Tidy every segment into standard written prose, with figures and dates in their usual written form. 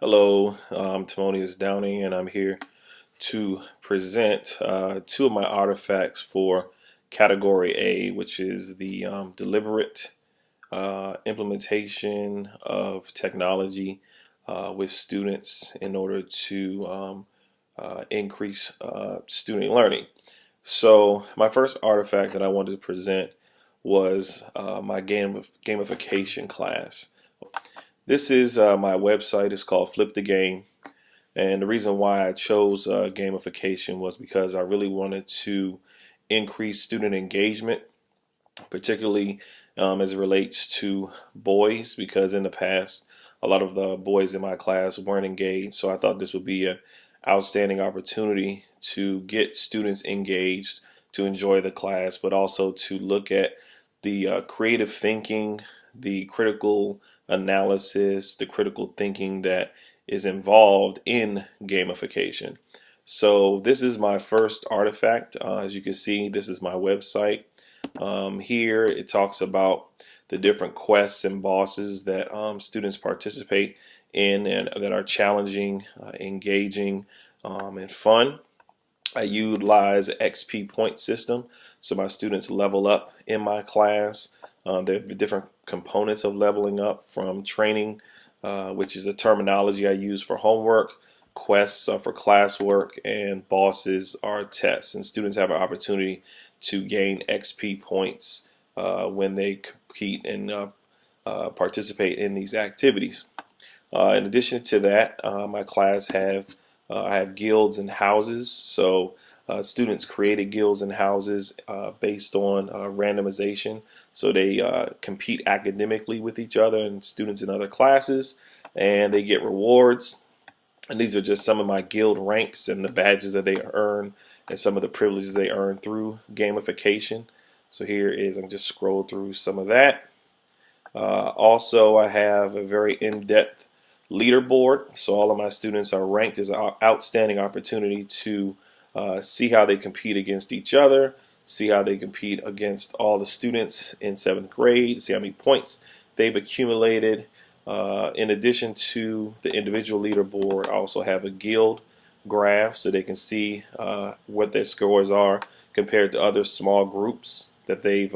Hello, I'm Timonius Downing, and I'm here to present two of my artifacts for Category A, which is the deliberate implementation of technology with students in order to increase student learning. So, my first artifact that I wanted to present was my gamification class. This is my website. It's called Flip the Game. And the reason why I chose gamification was because I really wanted to increase student engagement, particularly as it relates to boys, because in the past, a lot of the boys in my class weren't engaged. So I thought this would be an outstanding opportunity to get students engaged, to enjoy the class, but also to look at the creative thinking, the critical analysis, the critical thinking that is involved in gamification. So this is my first artifact. As you can see, this is my website. Here it talks about the different quests and bosses that students participate in and that are challenging, engaging, and fun. I utilize XP point system, so my students level up in my class. There are different components of leveling up, from training, which is a terminology I use for homework, quests are for classwork, and bosses are tests. And students have an opportunity to gain XP points when they compete and participate in these activities. In addition to that, my class I have guilds and houses. So students created guilds and houses based on randomization. So they compete academically with each other and students in other classes, and they get rewards. And these are just some of my guild ranks and the badges that they earn and some of the privileges they earn through gamification. So here is, I'm just scroll through some of that. Also, I have a very in-depth leaderboard, so all of my students are ranked. As an outstanding opportunity to see how they compete against each other, see how they compete against all the students in 7th grade, see how many points they've accumulated. In addition to the individual leaderboard, I also have a guild graph so they can see what their scores are compared to other small groups that they've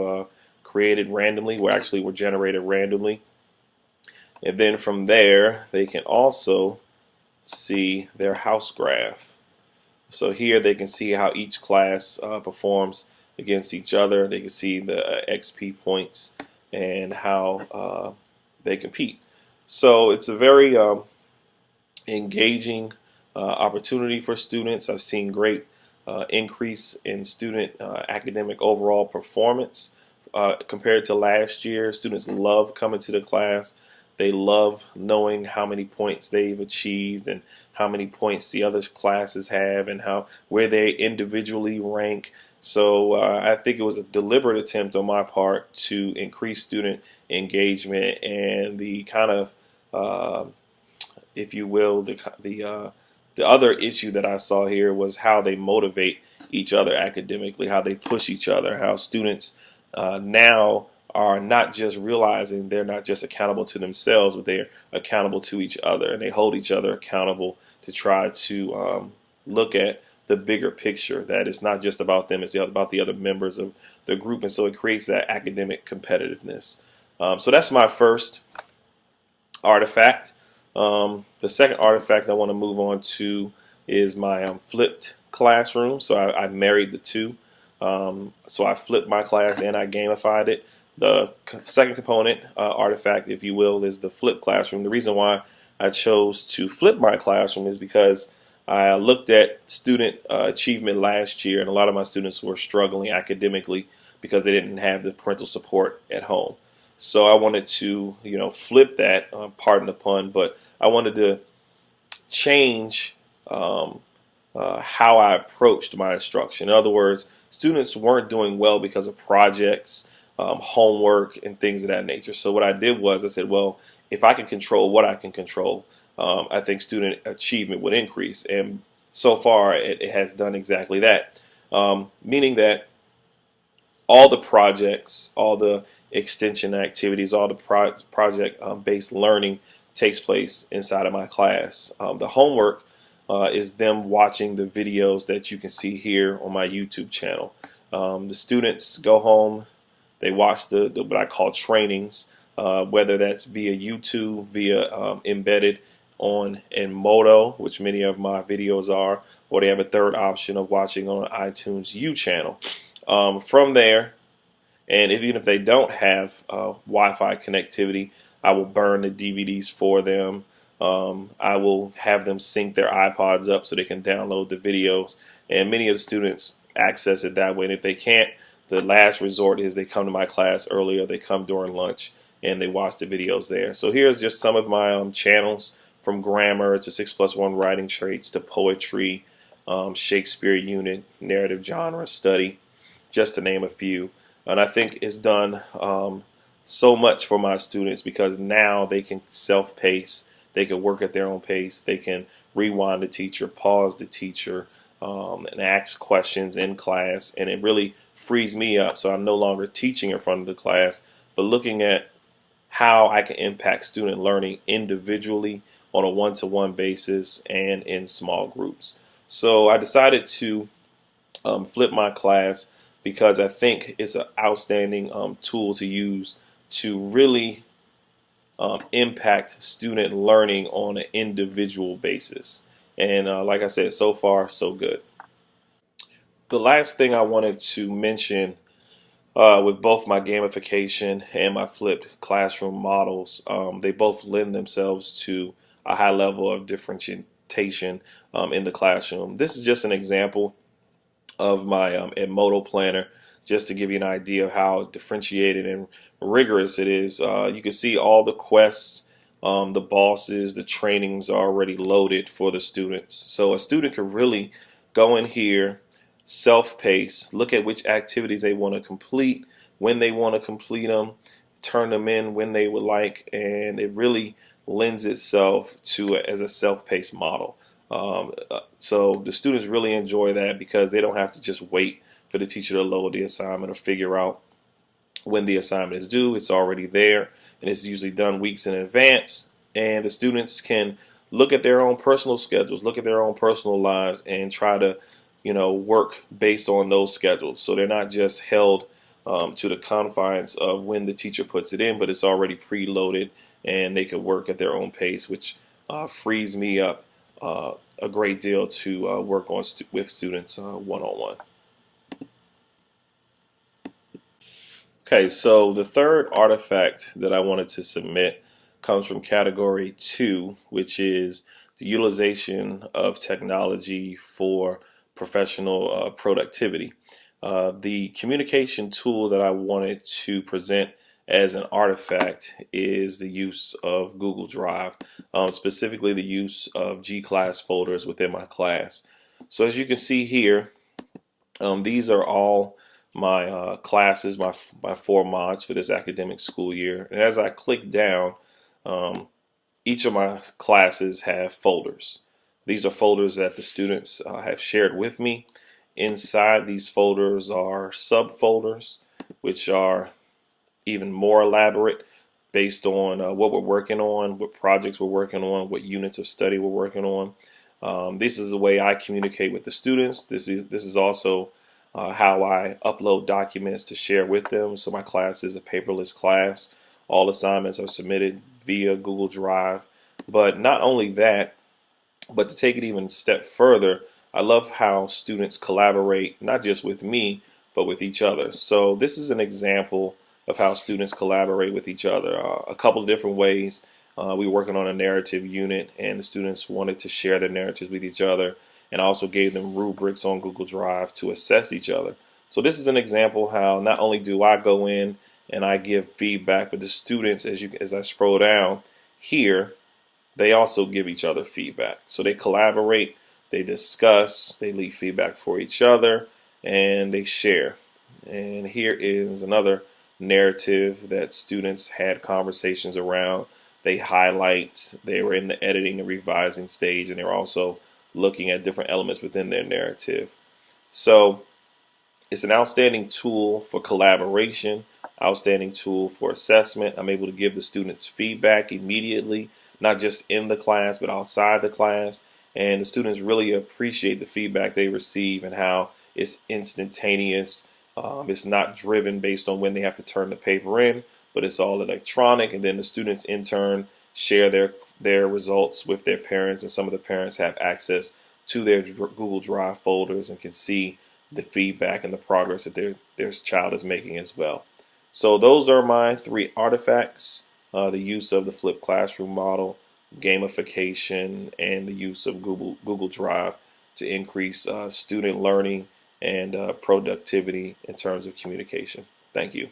created randomly, were generated randomly. And then from there, they can also see their house graph. So here they can see how each class performs against each other. They can see the XP points and how they compete. So it's a very engaging opportunity for students. I've seen great increase in student academic overall performance compared to last year. Students love coming to the class. They love knowing how many points they've achieved and how many points the other classes have and where they individually rank. So I think it was a deliberate attempt on my part to increase student engagement, and the kind of, if you will, the other issue that I saw here was how they motivate each other academically, how they push each other, how students now are not just realizing they're not just accountable to themselves, but they're accountable to each other, and they hold each other accountable to try to look at the bigger picture, that it's not just about them, it's about the other members of the group. And so it creates that academic competitiveness. So that's my first artifact. The second artifact I want to move on to is my flipped classroom. So I married the two. So I flipped my class and I gamified it. The second component, artifact, if you will, is the flipped classroom. The reason why I chose to flip my classroom is because I looked at student achievement last year, and a lot of my students were struggling academically because they didn't have the parental support at home. So I wanted to, flip that, pardon the pun, but I wanted to change how I approached my instruction. In other words, students weren't doing well because of projects, homework, and things of that nature. So what I did was I said, well, if I can control what I can control, I think student achievement would increase. And so far, it has done exactly that, meaning that all the projects, all the extension activities, all the project-based learning takes place inside of my class. The homework is them watching the videos that you can see here on my YouTube channel. The students go home, they watch the what I call trainings, whether that's via YouTube, via embedded on in Moto, which many of my videos are, or they have a third option of watching on iTunes U channel. From there, and even if they don't have Wi-Fi connectivity, I will burn the DVDs for them. I will have them sync their iPods up so they can download the videos. And many of the students access it that way. And if they can't, the last resort is they come to my class earlier, they come during lunch, and they watch the videos there. So here's just some of my channels, from grammar to 6+1 writing traits to poetry, Shakespeare unit, narrative genre study, just to name a few. And I think it's done so much for my students because now they can self-pace, they can work at their own pace, they can rewind the teacher, pause the teacher, and ask questions in class, and it really frees me up. So I'm no longer teaching in front of the class, but looking at how I can impact student learning individually on a one-to-one basis and in small groups. So I decided to flip my class because I think it's an outstanding tool to use to really impact student learning on an individual basis. And like I said, so far, so good. The last thing I wanted to mention with both my gamification and my flipped classroom models, they both lend themselves to a high level of differentiation in the classroom. This is just an example of my Edmodo planner, just to give you an idea of how differentiated and rigorous it is. You can see all the quests, the bosses, the trainings are already loaded for the students. So a student can really go in here, self-pace, look at which activities they want to complete, when they want to complete them, turn them in when they would like, and it really lends itself to as a self-paced model. So the students really enjoy that because they don't have to just wait for the teacher to load the assignment or figure out when the assignment is due. It's already there, and it's usually done weeks in advance, and the students can look at their own personal schedules, look at their own personal lives, and try to work based on those schedules. So they're not just held to the confines of when the teacher puts it in, but it's already preloaded, and they can work at their own pace, which frees me up a great deal to work on with students one-on-one. Okay, so the third artifact that I wanted to submit comes from category 2, which is the utilization of technology for professional productivity. The communication tool that I wanted to present as an artifact is the use of Google Drive, specifically the use of G-class folders within my class. So as you can see here, these are all my classes, my 4 mods for this academic school year. And as I click down, each of my classes have folders. These are folders that the students have shared with me. Inside these folders are subfolders, which are even more elaborate based on what we're working on, what projects we're working on, what units of study we're working on. This is the way I communicate with the students. This is also how I upload documents to share with them. So my class is a paperless class. All assignments are submitted via Google Drive. But not only that, but to take it even a step further, I love how students collaborate, not just with me, but with each other. So this is an example of how students collaborate with each other. A couple of different ways. We were working on a narrative unit, and the students wanted to share their narratives with each other, and I also gave them rubrics on Google Drive to assess each other. So this is an example how not only do I go in and I give feedback, but the students, as I scroll down here, they also give each other feedback. So they collaborate, they discuss, they leave feedback for each other, and they share. And here is another narrative that students had conversations around. They highlight, they were in the editing and revising stage, and they were also looking at different elements within their narrative. So it's an outstanding tool for collaboration, outstanding tool for assessment. I'm able to give the students feedback immediately not just in the class, but outside the class. And the students really appreciate the feedback they receive and how it's instantaneous. It's not driven based on when they have to turn the paper in, but it's all electronic. And then the students in turn share their results with their parents, and some of the parents have access to their Google Drive folders and can see the feedback and the progress that their child is making as well. So those are my three artifacts: the use of the flipped classroom model, gamification, and the use of Google Drive to increase student learning and productivity in terms of communication. Thank you.